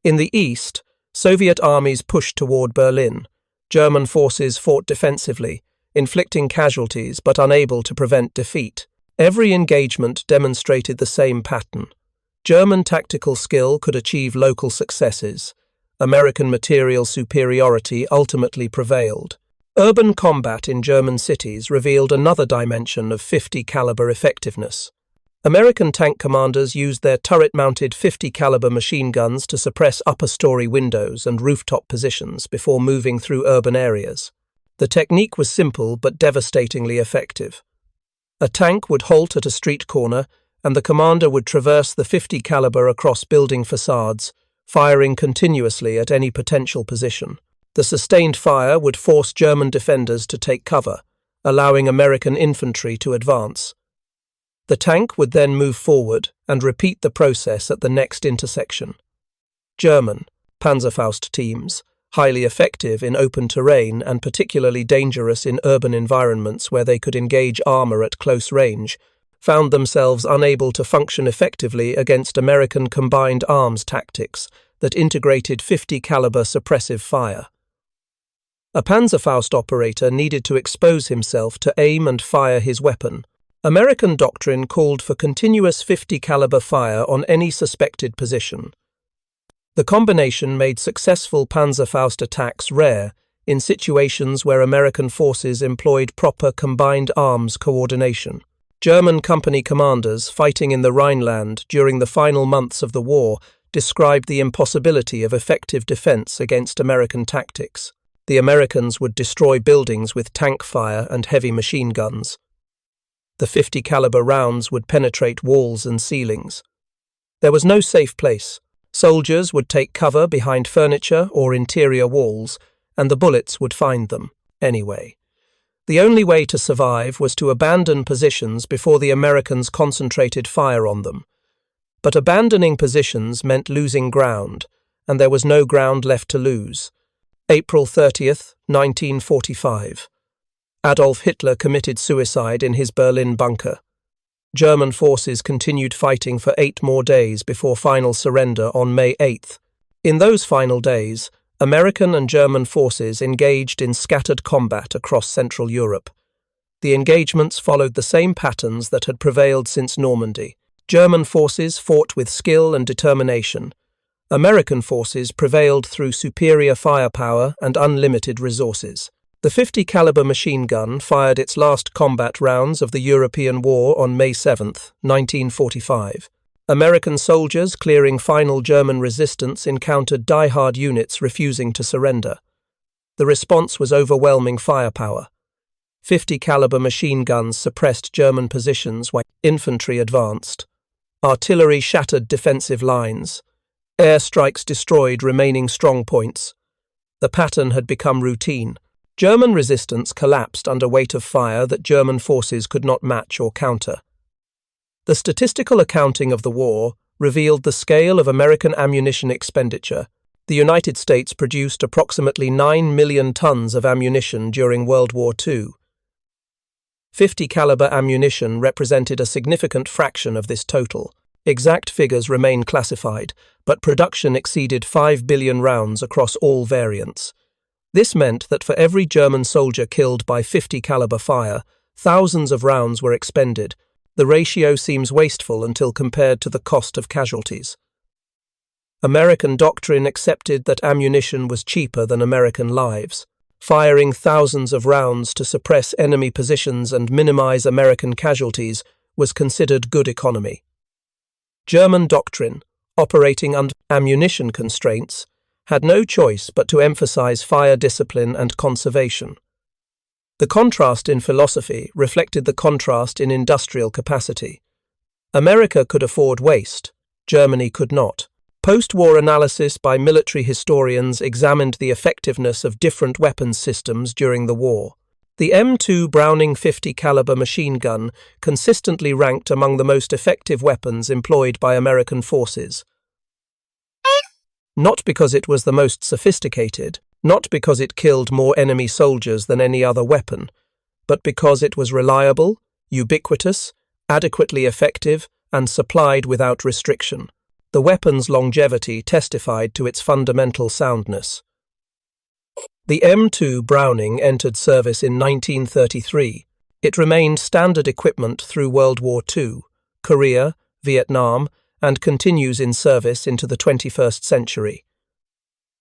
In the East, Soviet armies pushed toward Berlin. German forces fought defensively, inflicting casualties but unable to prevent defeat. Every engagement demonstrated the same pattern. German tactical skill could achieve local successes. American material superiority ultimately prevailed. Urban combat in German cities revealed another dimension of 50 caliber effectiveness. American tank commanders used their turret-mounted 50 caliber machine guns to suppress upper-story windows and rooftop positions before moving through urban areas. The technique was simple but devastatingly effective. A tank would halt at a street corner, and the commander would traverse the 50 caliber across building facades, firing continuously at any potential position. The sustained fire would force German defenders to take cover, allowing American infantry to advance. The tank would then move forward and repeat the process at the next intersection. German Panzerfaust teams, highly effective in open terrain and particularly dangerous in urban environments where they could engage armor at close range, found themselves unable to function effectively against American combined arms tactics that integrated 50 caliber suppressive fire. A Panzerfaust operator needed to expose himself to aim and fire his weapon. American doctrine called for continuous 50 caliber fire on any suspected position. The combination made successful Panzerfaust attacks rare in situations where American forces employed proper combined arms coordination. German company commanders fighting in the Rhineland during the final months of the war described the impossibility of effective defense against American tactics. The Americans would destroy buildings with tank fire and heavy machine guns. The 50 caliber rounds would penetrate walls and ceilings. There was no safe place. Soldiers would take cover behind furniture or interior walls, and the bullets would find them anyway. The only way to survive was to abandon positions before the Americans concentrated fire on them. But abandoning positions meant losing ground, and there was no ground left to lose. April 30th, 1945. Adolf Hitler committed suicide in his Berlin bunker. German forces continued fighting for 8 more days before final surrender on May 8th. In those final days, American and German forces engaged in scattered combat across Central Europe. The engagements followed the same patterns that had prevailed since Normandy. German forces fought with skill and determination. American forces prevailed through superior firepower and unlimited resources. The 50 caliber machine gun fired its last combat rounds of the European War on May 7, 1945. American soldiers clearing final German resistance encountered die-hard units refusing to surrender. The response was overwhelming firepower. 50 caliber machine guns suppressed German positions while infantry advanced. Artillery shattered defensive lines. Air strikes destroyed remaining strong points. The pattern had become routine. German resistance collapsed under weight of fire that German forces could not match or counter. The statistical accounting of the war revealed the scale of American ammunition expenditure. The United States produced approximately 9 million tons of ammunition during World War II. 50 caliber ammunition represented a significant fraction of this total. Exact figures remain classified, but production exceeded 5 billion rounds across all variants. This meant that for every German soldier killed by 50 caliber fire, thousands of rounds were expended. The ratio seems wasteful until compared to the cost of casualties. American doctrine accepted that ammunition was cheaper than American lives. Firing thousands of rounds to suppress enemy positions and minimize American casualties was considered good economy. German doctrine, operating under ammunition constraints, had no choice but to emphasize fire discipline and conservation. The contrast in philosophy reflected the contrast in industrial capacity. America could afford waste, Germany could not. Post-war analysis by military historians examined the effectiveness of different weapons systems during the war. The M2 Browning 50 caliber machine gun consistently ranked among the most effective weapons employed by American forces. Not because it was the most sophisticated, not because it killed more enemy soldiers than any other weapon, but because it was reliable, ubiquitous, adequately effective, and supplied without restriction. The weapon's longevity testified to its fundamental soundness. The M2 Browning entered service in 1933. It remained standard equipment through World War II, Korea, Vietnam, and continues in service into the 21st century.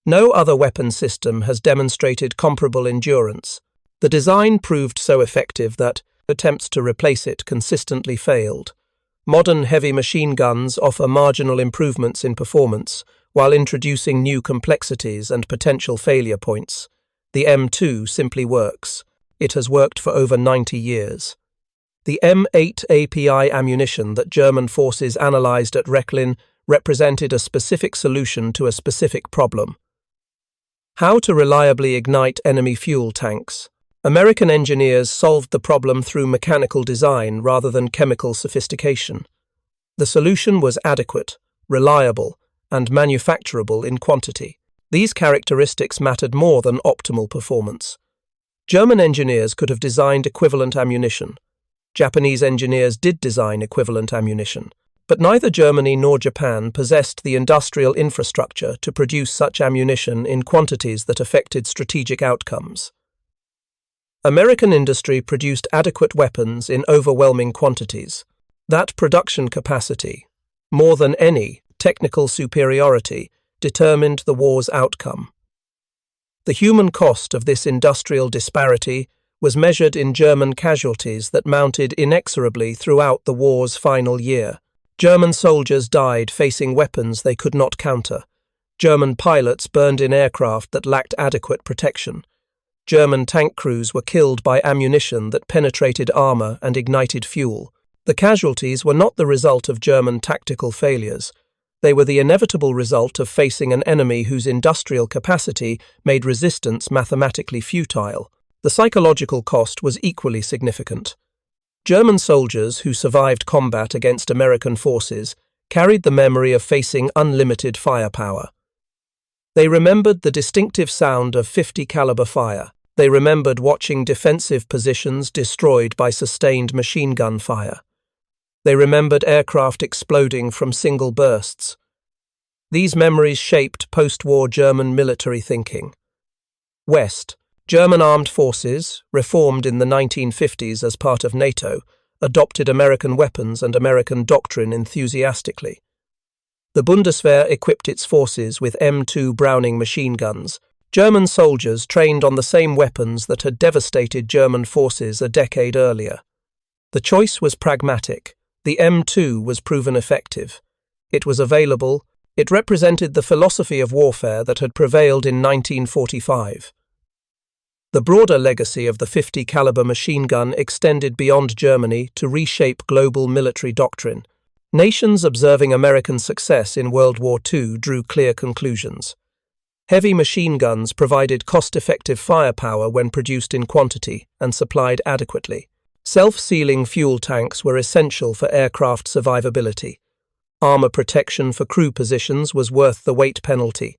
No other weapon system has demonstrated comparable endurance. The design proved so effective that attempts to replace it consistently failed. Modern heavy machine guns offer marginal improvements in performance while introducing new complexities and potential failure points. The M2 simply works. It has worked for over 90 years. The M8 API ammunition that German forces analyzed at Rechlin represented a specific solution to a specific problem. How to reliably ignite enemy fuel tanks. American engineers solved the problem through mechanical design rather than chemical sophistication. The solution was adequate, reliable, and manufacturable in quantity. These characteristics mattered more than optimal performance. German engineers could have designed equivalent ammunition. Japanese engineers did design equivalent ammunition, but neither Germany nor Japan possessed the industrial infrastructure to produce such ammunition in quantities that affected strategic outcomes. American industry produced adequate weapons in overwhelming quantities. That production capacity, more than any technical superiority, determined the war's outcome. The human cost of this industrial disparity was measured in German casualties that mounted inexorably throughout the war's final year. German soldiers died facing weapons they could not counter. German pilots burned in aircraft that lacked adequate protection. German tank crews were killed by ammunition that penetrated armor and ignited fuel. The casualties were not the result of German tactical failures. They were the inevitable result of facing an enemy whose industrial capacity made resistance mathematically futile. The psychological cost was equally significant. German soldiers who survived combat against American forces carried the memory of facing unlimited firepower. They remembered the distinctive sound of .50 caliber fire. They remembered watching defensive positions destroyed by sustained machine gun fire. They remembered aircraft exploding from single bursts. These memories shaped post-war German military thinking. West. German armed forces, reformed in the 1950s as part of NATO, adopted American weapons and American doctrine enthusiastically. The Bundeswehr equipped its forces with M2 Browning machine guns. German soldiers trained on the same weapons that had devastated German forces a decade earlier. The choice was pragmatic. The M2 was proven effective. It was available. It represented the philosophy of warfare that had prevailed in 1945. The broader legacy of the .50 caliber machine gun extended beyond Germany to reshape global military doctrine. Nations observing American success in World War II drew clear conclusions. Heavy machine guns provided cost-effective firepower when produced in quantity and supplied adequately. Self-sealing fuel tanks were essential for aircraft survivability. Armor protection for crew positions was worth the weight penalty.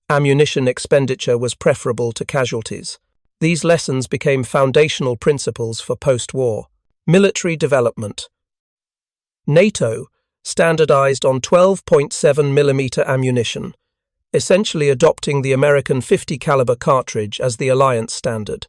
Ammunition expenditure was preferable to casualties. These lessons became foundational principles for post-war. Military development. NATO standardized on 12.7mm ammunition, essentially adopting the American .50 caliber cartridge as the alliance standard.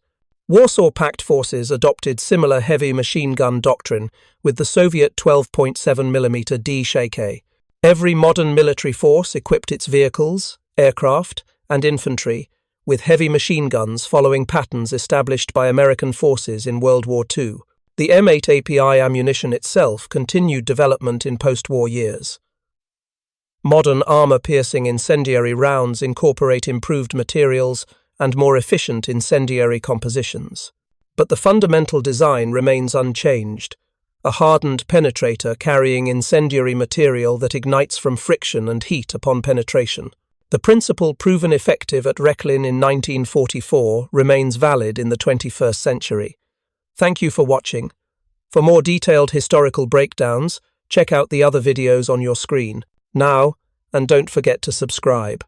Warsaw Pact forces adopted similar heavy machine gun doctrine with the Soviet 12.7mm D-Shk. Every modern military force equipped its vehicles, aircraft, and infantry with heavy machine guns following patterns established by American forces in World War II. The M8 API ammunition itself continued development in post-war years. Modern armor-piercing incendiary rounds incorporate improved materials and more efficient incendiary compositions. But the fundamental design remains unchanged, a hardened penetrator carrying incendiary material that ignites from friction and heat upon penetration. The principle proven effective at Rechlin in 1944 remains valid in the 21st century. Thank you for watching. For more detailed historical breakdowns, check out the other videos on your screen. Now, and don't forget to subscribe.